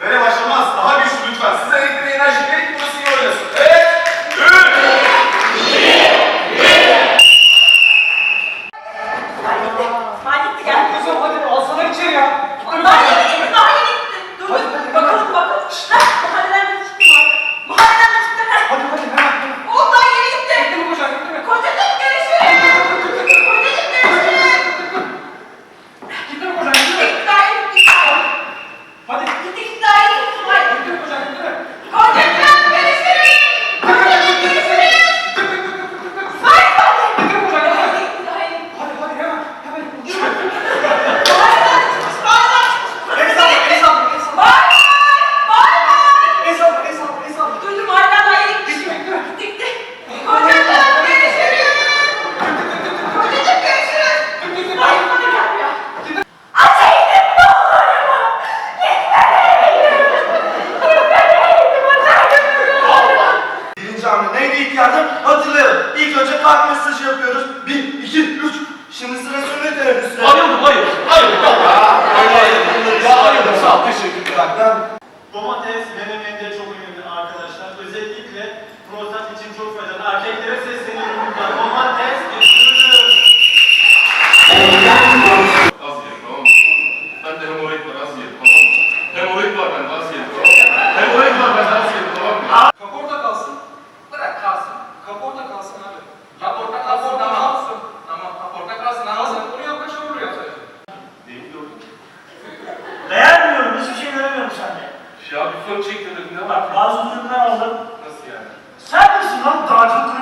Böyle başlamaz. Daha güçlü lütfen. Size elektriğe enerji gerek burası iyi oynasın. Evet. 3. Hadi gel. Kızım hadi alsana içeri ya. Daha yeni gitti. Dur bakalım. Mahalleden de çıktı Mahalleden de çıktı. Hadi hemen. Oğlum daha yeni gitti. Gitti mi kocam gitti mi? Kocacığım görüşürüz. Kocacığım görüşürüz. Gitti mi kocam gitti mi? Gitti daha yeni gitti. Hadi. Gitti daha yeni gitti. Gitti mi kocam gitti mi? Kocacığım görüşürüz. Kocacığım görüşürüz. Bay bay. Gitti mi kocam gitti mi? Gitti daha yeni. Hadi hemen. Mahalleden çıkmış. Mahalleden çıkmış. El salla. Bay bay. El salla. Duydum mahalleden daha yeni gitmiş. Gitti mi? Gitti. Kocacığım görüşürüz. Kocacığım görüşürüz. Gitti. Ay bana gelmiyor. Açayım ne olur mu? Birinci hamle neydi ilk yardım? Hatırlayalım. İlk önce kalp mesajı yapıyoruz. 1, 2, 3. Şimdi sıra sünnet teneffüsüne. Hayır. Hayır. Sağ ol. Teşekkürler. Ben Domates menemende çok önemli arkadaşlar. Özellikle prostat için çok faydalı. Erkeklere sesleniyorum buradan. Domates götürür. Az ye, tamam mı? Bende hemoroid var, az ye, tamam mı? Hemoroid var bende, az ye, tamam mı? Hemoroid var bende, az ye, tamam mı? Kaporta kalsın. Bırak kalsın. Kaporta kalsın abi. Kaporta kalsın. Tamam kaporta kalsın. Ağzını bunu yap kaç olur ya sadece. Değil gördün mü? Beğenmiyorum, hiçbir şey göremiyorum sende. Ya bir fön çektirdik, ne var? Bak bazı ürünler aldım. Nasıl yani? Sen misin lan dağcılık